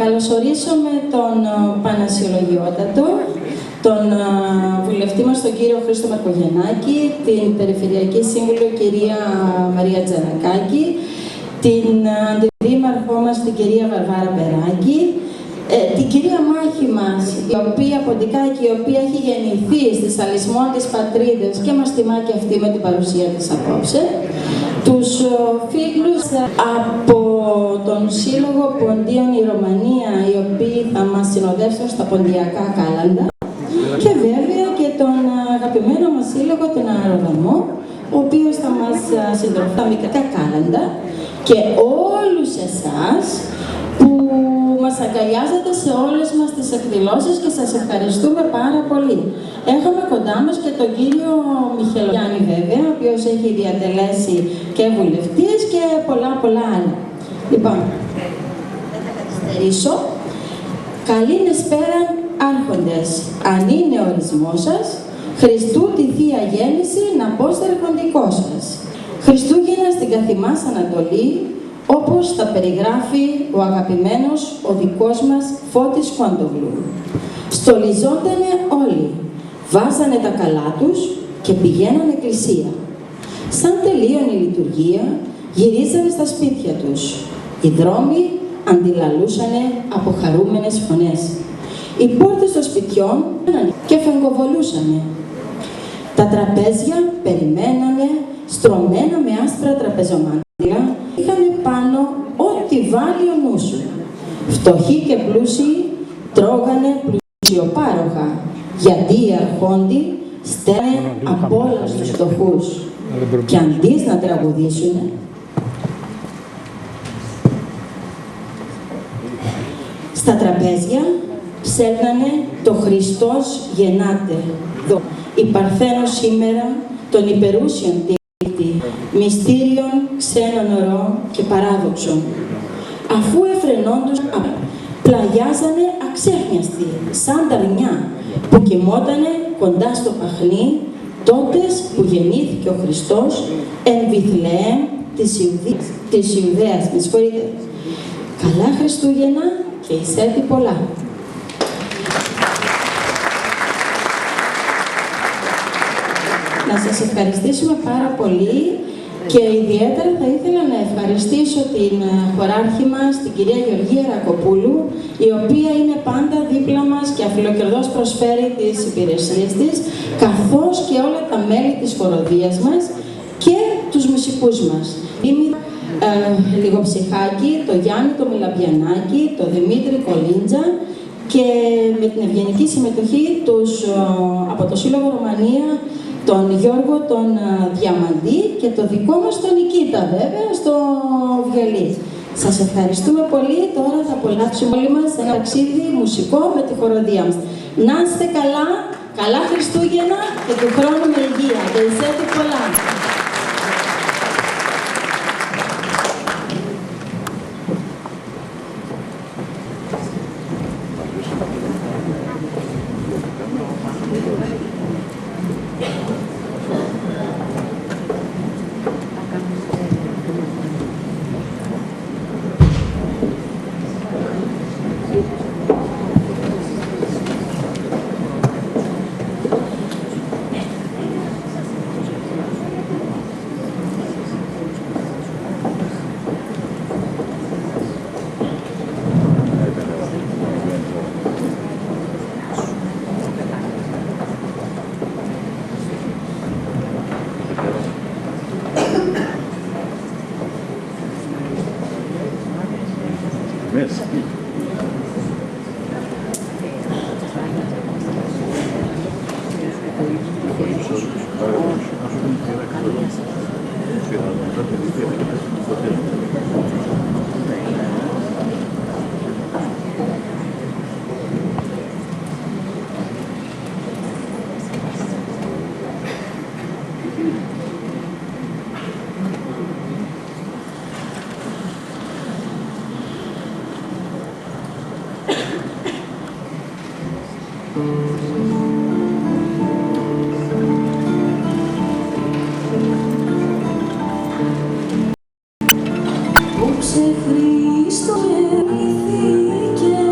καλωσορίσουμε τον Πανασιολογιότατο, τον βουλευτή μας, τον κύριο Χρήστο Μαρκογεννάκη, την Περιφερειακή Σύμβουλο κυρία Μαρία Τζανακάκη, την αντιδήμαρχό μας, την κυρία Βαρβάρα Περάκη, την κυρία μάχη μας, η οποία Ποντικάκη, η οποία έχει γεννηθεί στις Αλυσμών της Πατρίδες και μας τιμά και αυτή με την παρουσία της απόψε, τους φίλους από τον Σύλλογο Ποντίων η Ρωμανία, οι οποίοι θα μας συνοδεύσουν στα ποντιακά κάλαντα, και βέβαια και τον αγαπημένο μας σύλλογο, τον Αεροδομό, ο οποίος θα μας συντροφεί τα μικρά κάλαντα, και όλους εσάς που μας αγκαλιάζετε σε όλες μας τις εκδηλώσεις και σας ευχαριστούμε πάρα πολύ. Έχουμε κοντά μας και τον κύριο Μιχελογιάννη βέβαια, ο οποίος έχει διατελέσει και βουλευτής και πολλά άλλα. Λοιπόν, δεν θα καθυστερήσω. Καλήν εσπέραν άρχοντες, αν είναι ορισμό σας, Χριστού τη Θεία Γέννηση να πω στερχοντικό σας. Χριστούγεννα στην καθημάς Ανατολή, όπως τα περιγράφει ο αγαπημένος, ο δικός μας Φώτης Κόντογλου. Στολιζόντανε όλοι, βάζανε τα καλά τους και πηγαίνανε εκκλησία. Σαν τελείωνε η λειτουργία, γυρίζανε στα σπίτια τους. Οι δρόμοι αντιλαλούσανε από χαρούμενες φωνές. Οι πόρτες των σπιτιών και φεγκοβολούσανε. Τα τραπέζια περιμένανε, στρωμένα με άσπρα τραπεζομάντια, είχανε πάνω ό,τι βάλει ο νου σου. Φτωχοί και πλούσιοι τρώγανε πλουσιοπάροχα, γιατί οι αρχόντοι στέλνε από όλα στους φτωχούς. Και αντί να τραγουδήσουνε, στα τραπέζια ψέλνανε το Χριστός γεννάται. Η Παρθένος σήμερα των υπερούσιων δίκτυ, μυστήριων, ξένων ορών και παράδοξων. Αφού εφρενόντουσαν, πλαγιάζανε αξέχμιαστοι, σαν τα αρνιά που κοιμότανε κοντά στο παχνί, τότες που γεννήθηκε ο Χριστός εν Βιθλεέμ της Ιουδαίας. Με συγχωρείτε. Καλά Χριστούγεννα και εις έτη πολλά. Να σας ευχαριστήσουμε πάρα πολύ και ιδιαίτερα θα ήθελα να ευχαριστήσω την χωράρχη μας, την κυρία Γεωργία Ρακοπούλου, η οποία είναι πάντα δίπλα μας και αφιλοκερδώς προσφέρει τις υπηρεσίες της, καθώς και όλα τα μέλη της χοροδίας μας και τους μουσικούς μας. Λιγοψυχάκη, το Γιάννη το Μιλαμπιανάκη, το Δημήτρη Κολίντζα και με την ευγενική συμμετοχή από το Σύλλογο Ρωμανία, τον Γιώργο τον Διαμαντή και το δικό μας τον Νικήτα βέβαια στο βιολί. Σας ευχαριστούμε πολύ. Τώρα θα απολαύσουμε όλοι μας ένα ταξίδι μουσικό με τη χοροδία μας. Να είστε καλά, καλά Χριστούγεννα και του χρόνου με υγεία. Και εις έτη πολλά. Όψε Χριστό γεννήθηκε